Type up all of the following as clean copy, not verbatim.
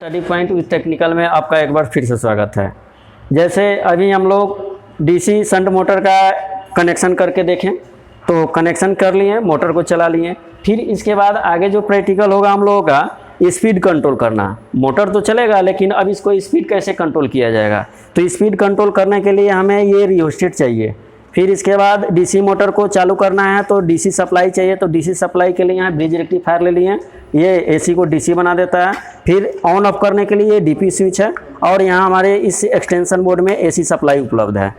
Study point with technical में आपका एक बार फिर से स्वागत है। जैसे अभी हम लोग डीसी शंट मोटर का कनेक्शन करके देखें तो कनेक्शन कर लिए, मोटर को चला लिए। फिर इसके बाद आगे जो प्रैक्टिकल होगा हम लोगों का स्पीड कंट्रोल करना। मोटर तो चलेगा लेकिन अब इसको स्पीड कैसे कंट्रोल किया जाएगा, तो स्पीड कंट्रोल करने के लिए हमें ये रियोस्टेट चाहिए। फिर इसके बाद डीसी मोटर को चालू करना है तो डीसी सप्लाई चाहिए, तो डीसी सप्लाई के लिए यहाँ ब्रिज रेक्टिफायर ले लिए, ये एसी को डीसी बना देता है। फिर ऑन ऑफ करने के लिए डीपी स्विच है और यहाँ हमारे इस एक्सटेंशन बोर्ड में एसी सप्लाई उपलब्ध है।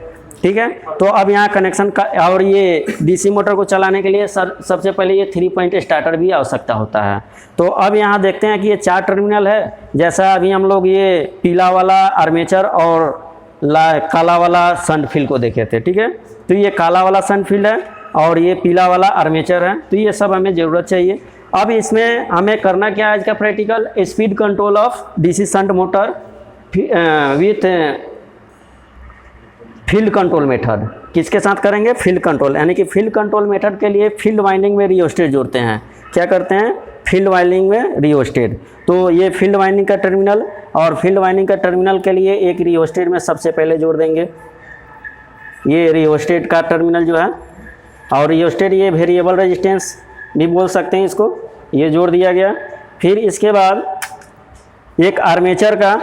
ठीक है, तो अब यहाँ कनेक्शन का और ये डीसी मोटर को चलाने के लिए सबसे पहले ये 3 पॉइंट स्टार्टर भी आवश्यकता होता है। तो अब यहाँ देखते हैं कि ये 4 टर्मिनल है। जैसा अभी हम लोग ये पीला वाला आर्मेचर और काला वाला शंट फील्ड को देखे थे। ठीक है, तो ये काला वाला शंट फील्ड है और ये पीला वाला आर्मेचर है, तो ये सब हमें ज़रूरत चाहिए। अब इसमें हमें करना क्या है, आज का practical speed control of DC shunt motor with field control method. किसके साथ करेंगे? फील्ड कंट्रोल, यानी कि फील्ड कंट्रोल मेथड के लिए फील्ड वाइंडिंग में रियोस्टेट जोड़ते हैं। क्या करते हैं? फील्ड वाइंडिंग में रियोस्टेट। तो ये फील्ड वाइंडिंग का टर्मिनल और फील्ड वाइंडिंग का टर्मिनल के लिए एक रियोस्टेट में सबसे पहले जोड़ देंगे, ये रियोस्टेट का टर्मिनल जो है। और रियोस्टेट ये वेरिएबल रेजिस्टेंस भी बोल सकते हैं इसको, ये जोड़ दिया गया। फिर इसके बाद एक आर्मेचर का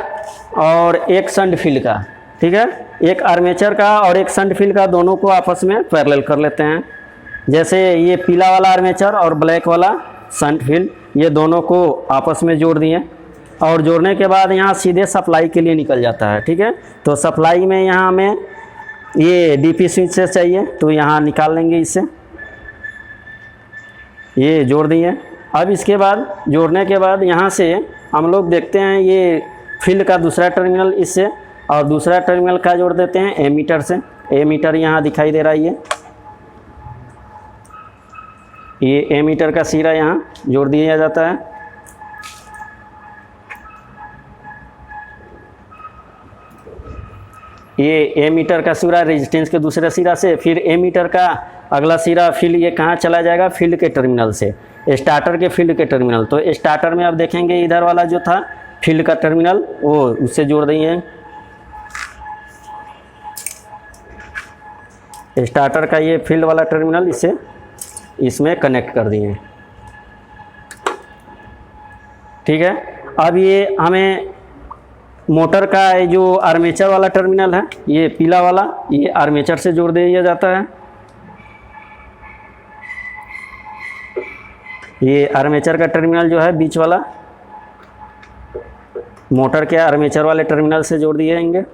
और एक शंट फील्ड का। ठीक है, एक आर्मेचर का और एक शंट फील्ड का, दोनों को आपस में पैरेलल कर लेते हैं। जैसे ये पीला वाला आर्मेचर और ब्लैक वाला शंट फील्ड, ये दोनों को आपस में जोड़ दिए और जोड़ने के बाद यहाँ सीधे सप्लाई के लिए निकल जाता है। ठीक है, तो सप्लाई में यहाँ हमें ये डीपी स्विच से चाहिए, तो यहाँ निकाल लेंगे इससे, ये जोड़ दिए। अब इसके बाद जोड़ने के बाद यहाँ से हम लोग देखते हैं ये फील्ड का दूसरा टर्मिनल इससे और दूसरा टर्मिनल का जोड़ देते हैं एमीटर से। एमीटर यहाँ दिखाई दे रहा है, ये एमीटर का सिरा यहाँ जोड़ दिया जाता है। ये एमीटर का सिरा रेजिस्टेंस के दूसरे सिरा से, फिर एमीटर का अगला सिरा फील्ड ये कहाँ चला जाएगा? फील्ड के टर्मिनल से, स्टार्टर के फील्ड के टर्मिनल। तो स्टार्टर में अब देखेंगे इधर वाला जो था फील्ड का टर्मिनल, वो उससे जोड़ देंगे। स्टार्टर का ये फील्ड वाला टर्मिनल इससे इसमें कनेक्ट कर दिए। ठीक है, अब ये हमें मोटर का जो आर्मेचर वाला टर्मिनल है, ये पीला वाला, ये आर्मेचर से जोड़ दिया जाता है। ये आर्मेचर का टर्मिनल जो है बीच वाला, मोटर के आर्मेचर वाले टर्मिनल से जोड़ दिए जाएंगे।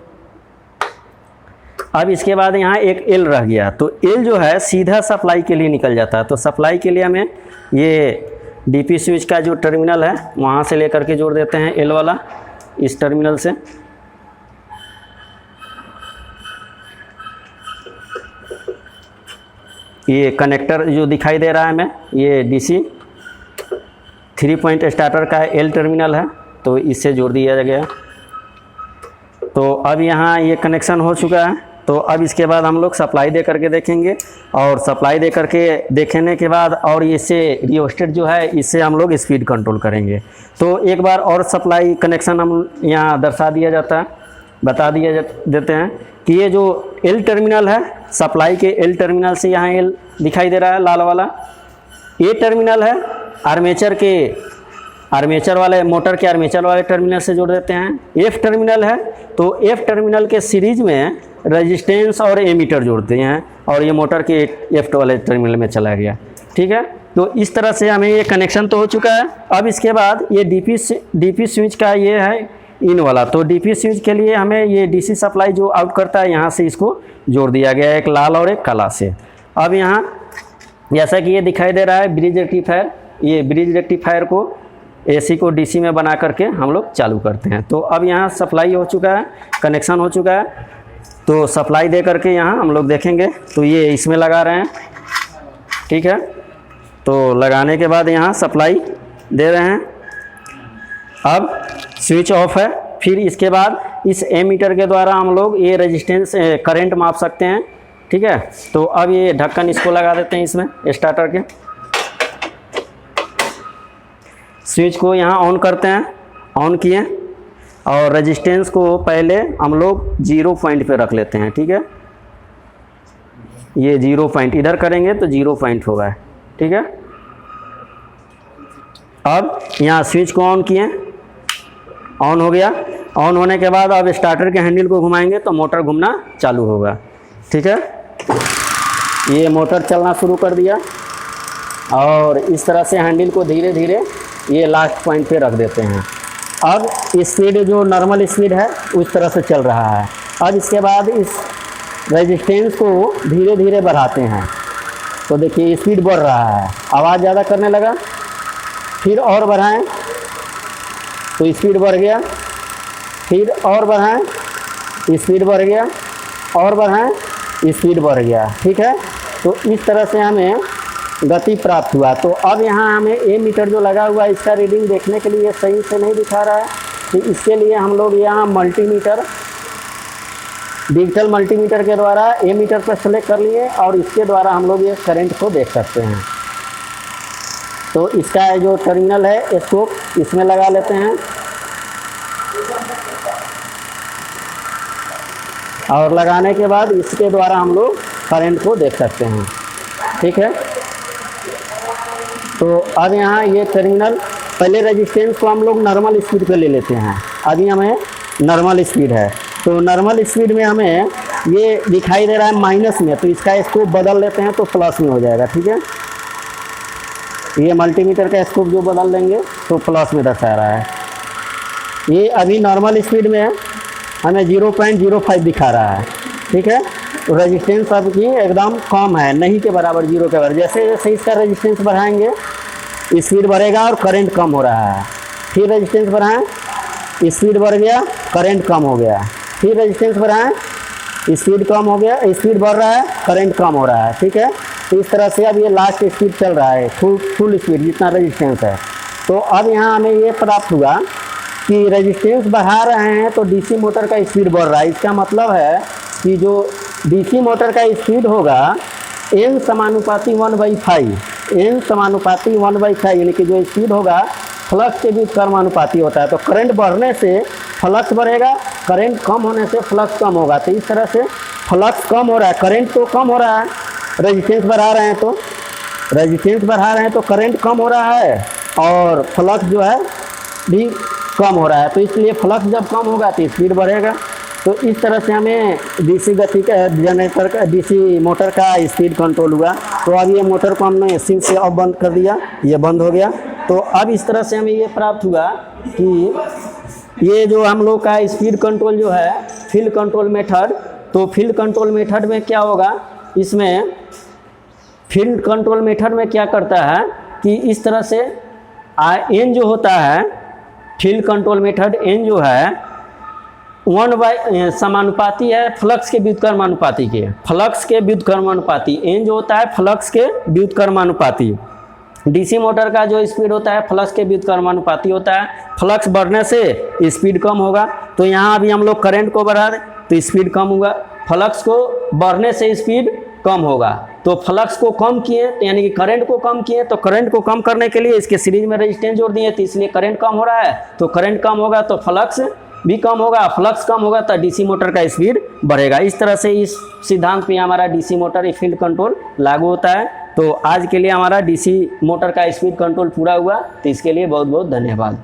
अब इसके बाद यहाँ एक एल रह गया, तो एल जो है सीधा सप्लाई के लिए निकल जाता है। तो सप्लाई के लिए हमें ये डीपी स्विच का जो टर्मिनल है वहाँ से लेकर के जोड़ देते हैं एल वाला, इस टर्मिनल से। ये कनेक्टर जो दिखाई दे रहा है हमें, ये डीसी 3 पॉइंट स्टार्टर का एल टर्मिनल है, तो इससे जोड़ दिया गया। तो अब यहाँ ये कनेक्शन हो चुका है। तो अब इसके बाद हम लोग सप्लाई दे करके देखेंगे और सप्लाई दे करके देखने के बाद और इससे रियोस्टेट जो है इससे हम लोग स्पीड कंट्रोल करेंगे। तो एक बार और सप्लाई कनेक्शन हम यहाँ दर्शा दिया जाता है, बता दिया देते हैं कि ये जो एल टर्मिनल है, सप्लाई के एल टर्मिनल से यहाँ एल दिखाई दे रहा है लाल वाला, ये टर्मिनल है आर्मेचर वाले मोटर के आर्मेचर वाले टर्मिनल से जोड़ देते हैं। एफ टर्मिनल है, तो एफ टर्मिनल के सीरीज में रेजिस्टेंस और एमीटर जोड़ते हैं और ये मोटर के एफ वाले टर्मिनल में चला गया। ठीक है, तो इस तरह से हमें ये कनेक्शन तो हो चुका है। अब इसके बाद ये डीपी स्विच का ये है इन वाला, तो डीपी स्विच के लिए हमें ये डीसी सप्लाई जो आउट करता है यहाँ से इसको जोड़ दिया गया है, एक लाल और एक काला से। अब यहाँ जैसा कि ये दिखाई दे रहा है ब्रिज रेक्टिफायर, ये ब्रिज रेक्टिफायर को एसी को डीसी में बना करके हम लोग चालू करते हैं। तो अब यहाँ सप्लाई हो चुका है, कनेक्शन हो चुका है। तो सप्लाई दे करके यहाँ हम लोग देखेंगे तो ये इसमें लगा रहे हैं। ठीक है, तो लगाने के बाद यहाँ सप्लाई दे रहे हैं। अब स्विच ऑफ है। फिर इसके बाद इस एमीटर के द्वारा हम लोग ये रेजिस्टेंस करंट माप सकते हैं। ठीक है, तो अब ये ढक्कन इसको लगा देते हैं इसमें स्टार्टर के। स्विच को यहाँ ऑन करते हैं, ऑन किए और रेजिस्टेंस को पहले हम लोग 0 पॉइंट पे रख लेते हैं, ठीक है। ये 0 पॉइंट इधर करेंगे तो 0 पॉइंट होगा, ठीक है। अब यहाँ स्विच को ऑन किए, ऑन हो गया। ऑन होने के बाद अब स्टार्टर के हैंडल को घुमाएंगे तो मोटर घूमना चालू होगा, ठीक है। ये मोटर चलना शुरू कर दिया और इस तरह से हैंडल को धीरे धीरे ये लास्ट पॉइंट पे रख देते हैं। अब स्पीड जो नॉर्मल स्पीड है उस तरह से चल रहा है। अब इसके बाद इस रेजिस्टेंस को धीरे धीरे बढ़ाते हैं तो देखिए स्पीड बढ़ रहा है, आवाज़ ज़्यादा करने लगा। फिर और बढ़ाएं तो स्पीड बढ़ गया, फिर और बढ़ाएं स्पीड बढ़ गया, और बढ़ाएं स्पीड बढ़ गया, ठीक है। तो इस तरह से हमें गति प्राप्त हुआ। तो अब यहाँ हमें ए मीटर जो लगा हुआ है इसका रीडिंग देखने के लिए सही से नहीं दिखा रहा है, तो इसके लिए हम लोग यहाँ मल्टीमीटर, डिजिटल मल्टीमीटर के द्वारा ए मीटर पर सेलेक्ट कर लिए और इसके द्वारा हम लोग ये करंट को देख सकते हैं। तो इसका जो टर्मिनल है स्कोप इसमें लगा लेते हैं और लगाने के बाद इसके द्वारा हम लोग करंट को देख सकते हैं, ठीक है। तो अब यहाँ ये टर्मिनल, पहले रेजिस्टेंस को हम लोग नॉर्मल स्पीड पे ले लेते हैं। अभी हमें नॉर्मल स्पीड है तो नॉर्मल स्पीड में हमें ये दिखाई दे रहा है माइनस में, तो इसका स्कोप बदल लेते हैं तो प्लस में हो जाएगा, ठीक है। ये मल्टीमीटर का स्कोप जो बदल देंगे तो प्लस में दर्शा रहा है। ये अभी नॉर्मल स्पीड में हमें 0.05 दिखा रहा है, ठीक है। तो रेजिस्टेंस अब की एकदम कम है, नहीं के बराबर, 0 के बराबर। जैसे जैसे इसका रेजिस्टेंस बढ़ाएंगे स्पीड बढ़ेगा और करंट कम हो रहा है। फिर रेजिस्टेंस बढ़ाएं, स्पीड बढ़ गया, करंट कम हो गया। फिर रेजिस्टेंस बढ़ाएं, स्पीड कम हो गया, स्पीड बढ़ रहा है, करंट कम हो रहा है, ठीक है। तो इस तरह से अब ये लास्ट स्पीड चल रहा है, फुल स्पीड जितना रेजिस्टेंस है। तो अब यहाँ हमें ये प्राप्त हुआ कि रेजिस्टेंस बढ़ा रहे हैं तो डीसी मोटर का स्पीड बढ़ रहा है। इसका मतलब है कि जो डीसी मोटर का स्पीड होगा n समानुपाती 1/5, n समानुपाती 1/5, यानी कि जो स्पीड होगा फ्लक्स के भी कर्मानुपाती होता है। तो करंट बढ़ने से फ्लक्स बढ़ेगा, करंट कम होने से फ्लक्स कम होगा। तो इस तरह से फ्लक्स कम हो रहा है, करंट तो कम हो रहा है, रेजिस्टेंस बढ़ा रहे हैं तो रेजिस्टेंस बढ़ा रहे हैं तो करंट कम हो रहा है और फ्लक्स जो है भी कम हो रहा है। तो इसलिए फ्लक्स जब कम होगा तो स्पीड बढ़ेगा। तो इस तरह से हमें डीसी गति का जनरेटर का, डीसी मोटर का स्पीड कंट्रोल हुआ। तो अब ये मोटर को हमने स्विच से ऑफ बंद कर दिया, ये बंद हो गया। तो अब इस तरह से हमें ये प्राप्त हुआ कि ये जो हम लोग का स्पीड कंट्रोल जो है फील्ड कंट्रोल मेथड, तो फील्ड कंट्रोल मेथड में क्या होगा, इसमें फील्ड कंट्रोल मेथड में क्या करता है कि इस तरह से एन जो होता है, फील्ड कंट्रोल मेथड एन जो है 1 समानुपाती है फ्लक्स के व्युत्क्रमानुपाती के, फ्लक्स के व्युत्क्रमानुपाती। एन जो होता है फ्लक्स के व्युत्क्रमानुपाती। डीसी मोटर का जो स्पीड होता है फ्लक्स के व्युत्क्रमानुपाती होता है। फ्लक्स बढ़ने से स्पीड कम होगा। तो यहाँ अभी हम लोग करंट को बढ़ा दें तो स्पीड कम होगा, फ्लक्स को बढ़ने से स्पीड कम होगा। तो फ्लक्स को कम किए तो यानी कि करंट को कम किए, तो करंट को कम करने के लिए इसके सीरीज में रेजिस्टेंस जोड़ दिए, तो इसलिए करंट कम हो रहा है। तो करंट कम होगा तो फ्लक्स भी कम होगा, फ्लक्स कम होगा तो डीसी मोटर का स्पीड बढ़ेगा। इस तरह से इस सिद्धांत पे हमारा डीसी मोटर फील्ड कंट्रोल लागू होता है। तो आज के लिए हमारा डीसी मोटर का स्पीड कंट्रोल पूरा हुआ। तो इसके लिए बहुत बहुत धन्यवाद।